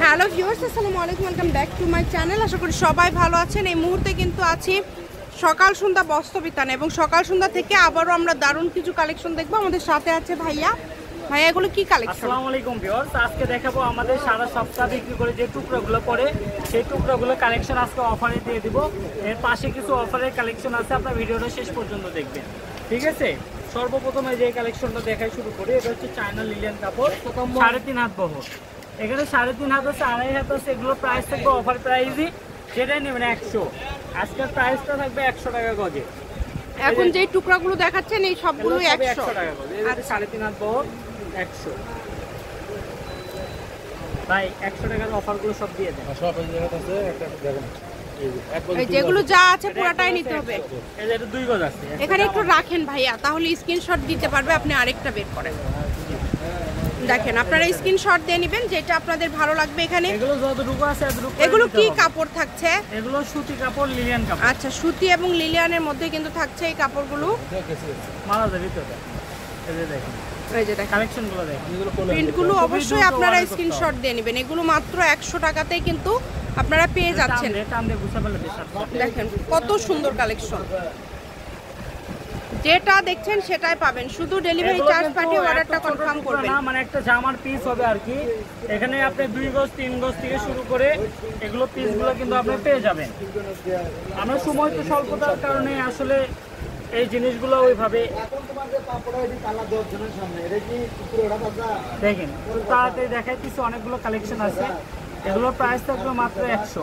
Hello viewers, আসসালামু আলাইকুম, welcome back to my channel. আশা করি সবাই ভালো আছেন। এই মুহূর্তে কিন্তু আছি সকাল সন্ধ্যা বস্ত্রবিতানে এবং সকাল সন্ধ্যা থেকে আবারও আমরা দারুণ কিছু কালেকশন দেখবো। আমাদের সাথে আছে ভাইয়া। ভাইয়া, এগুলো কি কালেকশন? আসসালামু আলাইকুম ভিউয়ার্স, আজকে দেখাবো আমাদের সারা সপ্তাহ বিক্রি করে যে টুকরাগুলো পড়ে সেই টুকরাগুলো কালেকশন আজকে অফারে দিয়ে দিব। এর পাশে কিছু অফারের কালেকশন আছে, আপনার ভিডিওটা শেষ পর্যন্ত দেখবেন, ঠিক আছে? সর্বপ্রথমে যে কালেকশনটা দেখাই শুরু করি, এটা হচ্ছে চায়না লিলিয়ান কাপড়, 3.5 হাত বহর। এখানে 3.5 হাত আছে, 2.5 হাত আছে। এগুলো প্রাইস থাকবে অফার প্রাইসই, যেটাই নেবেন 100। আজকের প্রাইসটা থাকবে 100 টাকা গজে। এখন যে টুকরাগুলো দেখাচ্ছেন এই সবগুলো 100 টাকা গজে। 3.5 হাত বহর 100। ভাই 100 টাকার অফারগুলো সব দিয়ে দেন। সব এই জায়গাতে আছে, একটা দেখেন এই যেগুলো যা আছে পুরোটাই নিতে হবে। এই যে 2 গজ আছে, এখানে একটু রাখেন ভাইয়া, তাহলে স্ক্রিনশট দিতে পারবে। আপনি আরেকটা বের করেন, দেখেন আপনারা স্ক্রিনশট দিয়ে নেবেন যেটা আপনাদের ভালো লাগবে। এখানে এগুলো যতটুকু আছে এতটুকু। এগুলো কি কাপড় থাকছে? এগুলো সুতি কাপড়, লিলিয়ান কাপড়। আচ্ছা, সুতি এবং লিলিয়ানের মধ্যে কিন্তু থাকছে এই কাপড়গুলো। মালা দেবে তো, এই যে দেখেন, এই যে দেখেন কালেকশনগুলো দেখেন, প্রিন্টগুলো অবশ্যই আপনারা স্ক্রিনশট দিয়ে নেবেন। এগুলো মাত্র 100 টাকাতেই কিন্তু আপনারা পেয়ে যাচ্ছেন। টান দিয়ে গুছা ফেলে দিন। দেখেন কত সুন্দর কালেকশন, যেটা দেখছেন সেটাই পাবেন। শুধু ডেলিভারি চার্জ পাঠিয়ে অর্ডারটা কনফার্ম করবেন। না মানে একটা জামার পিস হবে আর কি। এখানে আপনি 2 গজ 3 গজ থেকে শুরু করে এগুলো পিসগুলো কিন্তু আপনি পেয়ে যাবেন। আমরা সময় তো স্বল্পতার কারণে আসলে এই জিনিসগুলো ওইভাবে দেখেন তাড়াতাড়ি দেখাইতেছি। অনেকগুলো কালেকশন আছে, এগুলোর প্রাইস থাকবে মাত্র 100,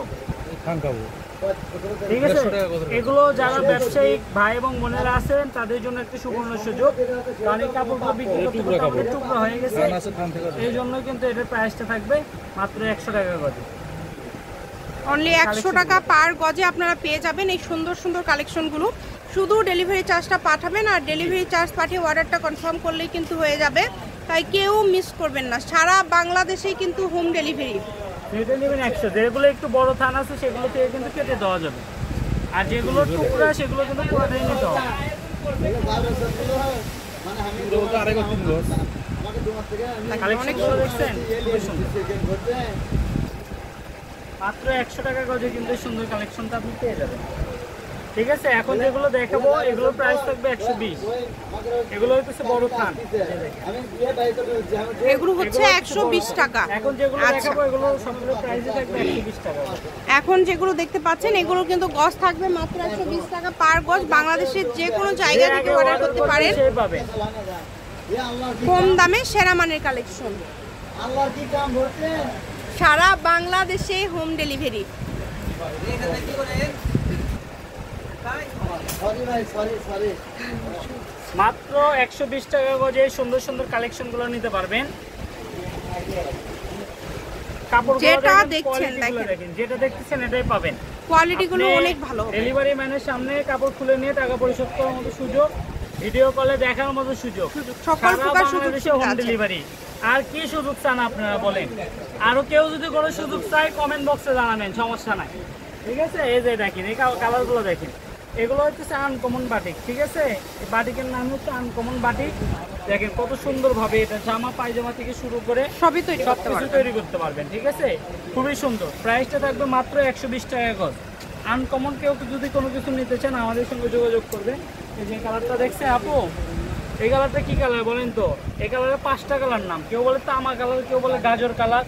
ঠিক আছে? এগুলো যারা ব্যবসায়িক ভাই এবং বোনেরা আছেন তাদের জন্য একটা সুবর্ণ সুযোগ, কারণ এই কাপড়গুলো বিক্রি করতে করতে টুকরো হয়ে গেছে। এই জন্য কিন্তু এটার প্রাইসটা থাকবে মাত্র 100 টাকা গজে। অনলি 100 টাকা পার গজে আপনারা পেয়ে যাবেন এই সুন্দর সুন্দর কালেকশনগুলো। শুধু ডেলিভারি চার্জটা পাঠাবেন, আর ডেলিভারি চার্জ পাঠিয়ে অর্ডারটা কনফার্ম করলেই কিন্তু হয়ে যাবে। তাই কেউ মিস করবেন না, সারা বাংলাদেশেই কিন্তু হোম ডেলিভারি। যেটা নেবেন 100, যেগুলো একটু বড় থান আছে সেগুলো থেকে কিন্তু কেটে দেওয়া যাবে, আর যেগুলো টুকরা সেগুলো কিন্তু পুরোটাই নিতে হবে। কালেকশনগুলো দেখছেন, মাত্র 100 টাকা গজে কিন্তু সুন্দর কালেকশনটা আপনি পেয়ে যাবেন, ঠিক আছে? এখন যেগুলো দেখাবো এগুলোর প্রাইস থাকবে 120। এগুলো হচ্ছে বড় থান, এগুলো হচ্ছে 120 টাকা। এখন যেগুলো দেখাবো এগুলো সবগুলো প্রাইসে থাকবে 120 টাকা। এখন যেগুলো দেখতে পাচ্ছেন এগুলো কিন্তু গজ থাকবে মাত্র 120 টাকা পার গজ। বাংলাদেশের যে কোনো জায়গা থেকে অর্ডার করতে পারেন, কম দামে সেরা মানের কালেকশন, সারা বাংলাদেশে হোম ডেলিভারি। মাত্র 120 টাকা গজে সুন্দর সুন্দর কালেকশনগুলো নিতে পারবেন। যেটা দেখছেন দেখেন, যেটা দেখতেছেন এটাই পাবেন। কোয়ালিটিগুলো অনেক ভালো। ডেলিভারি ম্যানের সামনে কাপড় খুলে নিয়ে টাকা পরিশোধ করার মতো সুযোগ, ভিডিও কলে দেখার মতো সুযোগ, সকল প্রকার সুযোগ হোম ডেলিভারি। আর কি সুযোগ চান আপনারা বলেন? আরো কেউ যদি কোনো সুযোগ চায় কমেন্ট বক্সে জানাবেন, সমস্যা নাই, ঠিক আছে? এই যে দেখেন এই কালারগুলো দেখেন, এগুলো হচ্ছে আনকমন বাটিক, ঠিক আছে? এই বাটিকের নাম হচ্ছে আনকমন বাটিক। দেখেন কত সুন্দর ভাবে এটা জামা পায়জামা থেকে শুরু করে সবই তৈরি করতে পারবেন, ঠিক আছে? খুবই সুন্দর। প্রাইসটা থাকবে মাত্র 120 টাকা গজ। আনকমন কেউ যদি কোনো কিছু নিতে চান আমাদের সঙ্গে যোগাযোগ করবেন। এই যে কালারটা দেখছে আপু, এই কালারটা কি কালার বলেন তো? এই কালারে 5টা কালার নাম, কেউ বলে তামা কালার, কেউ বলে গাজর কালার,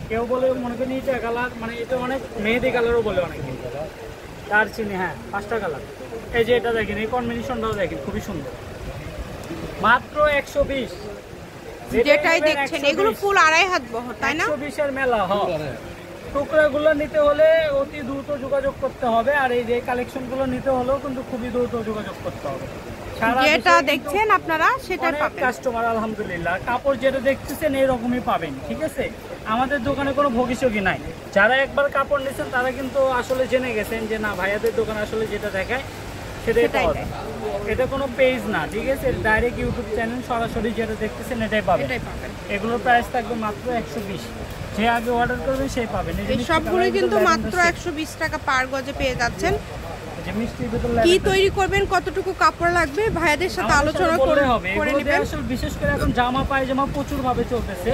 কেউ বলে মনে করেন ইটা কালার, মানে এটা অনেক মেহেদি কালারও বলে অনেকে, দারচিনি, হ্যাঁ 5টা কালার। এই যে এটা দেখেন, এই কম্বিনেশনটাও দেখেন খুবই সুন্দর, মাত্র 120। যেটাই দেখছেন এগুলো ফুল 2.5 হাত বহর, তাই না? 120 এর মেলা। টুকরাগুলো নিতে হলে অতি দ্রুত যোগাযোগ করতে হবে, আর এই যে কালেকশনগুলো নিতে হলেও কিন্তু খুবই দ্রুত যোগাযোগ করতে হবে। যেটা দেখছেন আপনারা সেটাই পাবেন। কাস্টমার আলহামদুলিল্লাহ কাপড় যেটা দেখতেছেন এরকমই পাবেন, ঠিক আছে? আমাদের দোকানে কোনো ভবিষ্যৎই নাই। যারা একবার কাপড় নিয়েছেন তারা কিন্তু আসলে জেনে গেছেন যে না, ভাইয়াদের দোকানে আসলে যেটা দেখায় সেটাই পাওয়া যায়। এটা কোনো পেজ না, ঠিক আছে? ডাইরেক্ট ইউটিউব চ্যানেল, সরাসরি যেটা দেখতেছেন এটাই পাবেন। এগুলোর প্রাইস থাকবে মাত্র 120। যে আগে অর্ডার করবেন সেই পাবেন। এই সবগুলোই কিন্তু মাত্র 120 টাকা পার গজে পেয়ে যাচ্ছেন। কি তৈরি করবেন, কতটুকু কাপড় লাগবে ভাইয়াদের সাথে আলোচনা করে নেবেন। বিশেষ করে এখন জামা পায়জামা প্রচুর ভাবে চলতেছে,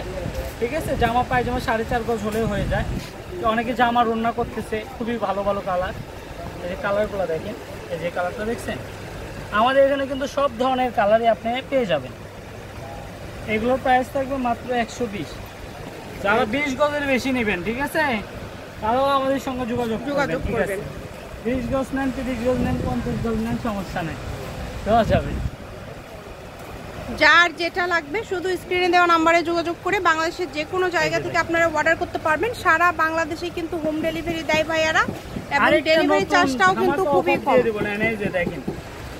ঠিক আছে, জামা পায়জামা 4.5 গজ হলেও হয়ে যায়। তো অনেকে জামা রান্না করতেছে, খুবই ভালো ভালো কালার। এই যে কালারগুলো দেখেন, এই যে কালারটা দেখছেন, আমাদের এখানে কিন্তু সব ধরনের কালারই আপনি পেয়ে যাবেন। এগুলোর প্রাইস থাকবে মাত্র 120। যারা 20 গজের বেশি নেবেন, ঠিক আছে, তারাও আমাদের সঙ্গে যোগাযোগ করবেন। 20 গজ নেন, 30 গজ নেন, 50 গজ নেন, সমস্যা নেই, দেওয়া যাবে। যার যেটা লাগবে শুধু স্ক্রিনে দেওয়া নাম্বারে যোগাযোগ করে বাংলাদেশের যে কোনো জায়গা থেকে আপনারা অর্ডার করতে পারবেন। সারা বাংলাদেশে কিন্তু হোম ডেলিভারি দেয় ভাইয়ারা, এবং ডেলিভারি চার্জটাও কিন্তু খুবই কম। এই যে দেখেন,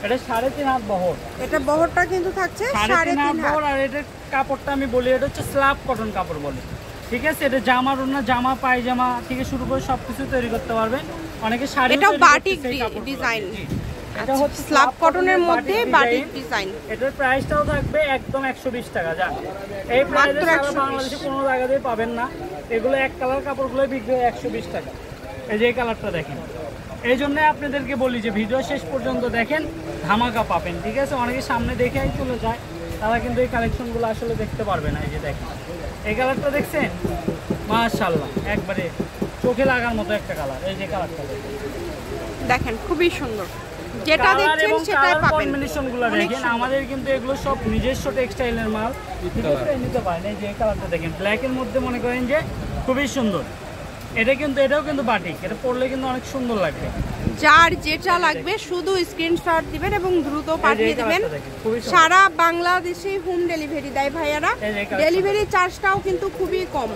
এটা 3.5 হাত বহর। এটা বহরটা কিন্তু থাকছে 3.5 হাত 3.5 বহর। আর এটার কাপড়টা আমি বলি, এটা হচ্ছে স্ল্যাব কটন কাপড় বলে, ঠিক আছে। এটা জামা রুনা, জামা পায়জামা থেকে শুরু করে সবকিছু তৈরি করতে পারবেন। অনেকে শাড়ি, এটাও বাটিক ডিজাইন, এটা হচ্ছে স্ল্যাব কটনের মধ্যে বাটিক ডিজাইন। এটার প্রাইসটাও থাকবে একদম 120 টাকা। যা এই প্রাইসে সারা বাংলাদেশে কোনো জায়গাতেই পাবেন না। এগুলো এক কালার কাপড়গুলো বিক্রি হয় 120 টাকা। এই যে এই কালারটা দেখেন, এই জন্য আপনাদেরকে বলি যে ভিডিও শেষ পর্যন্ত দেখেন, ধামাকা পাবেন, ঠিক আছে। অনেকে সামনে দেখেই চলে যায়, তারা কিন্তু এই কালেকশনগুলো আসলে দেখতে পারবে না। এই যে দেখেন, এই কালারটা দেখছেন, মাশাআল্লাহ, একবারে চোখে লাগার মতো একটা কালার। এই যে কালারটা দেখেন, খুবই সুন্দর। যেটা দেখছেন সেটাই পাবেন। কম্বিনেশনগুলো দেখেন, আমাদের কিন্তু এগুলো সব নিজস্ব টেক্সটাইলের মাল, ঠিক আছে, নিতে পারেন। এই যে কালারটা দেখেন, ব্ল্যাকের মধ্যে মনে করেন যে খুবই সুন্দর। এটাও কিন্তু বাটিক, এটা পরলে কিন্তু অনেক সুন্দর লাগবে। যার যেটা লাগবে শুধু স্ক্রিনশট দিবেন এবং দ্রুত পাঠিয়ে দিবেন। সারা বাংলাদেশে হোম ডেলিভারি দেয় ভাইয়ারা। ডেলিভারি চার্জটাও কিন্তু খুবই কম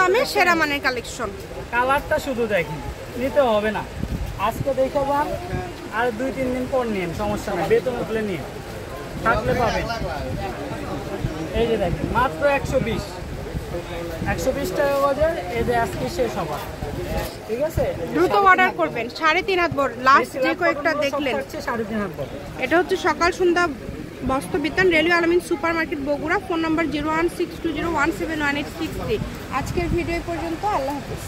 দামে সেরা মানের কালেকশন। কালারটা শুধু দেখেন, নিতে হবে না, আজকে দেখে যান, আর 2-3 দিন পর নিন, সমস্যা নেই, বেতন উঠলে নিন, থাকলে পাবেন। এই যে দেখেন, মাত্র 120 টাকা গজের। এই যে আজকে শেষ হবার, ঠিক আছে, দ্রুত অর্ডার করবেন। 3.5 হাত বড় লাস্ট যে কয়েকটা দেখলেন, 3.5 হাত বড়। এটা হচ্ছে সকাল সন্ধ্যা বস্ত্র বিতান, রেলওয়ে আলামিন super market, Bogura. Phone number 01620171863। আজকের ভিডিও পর্যন্ত, আল্লাহ হাফেজ।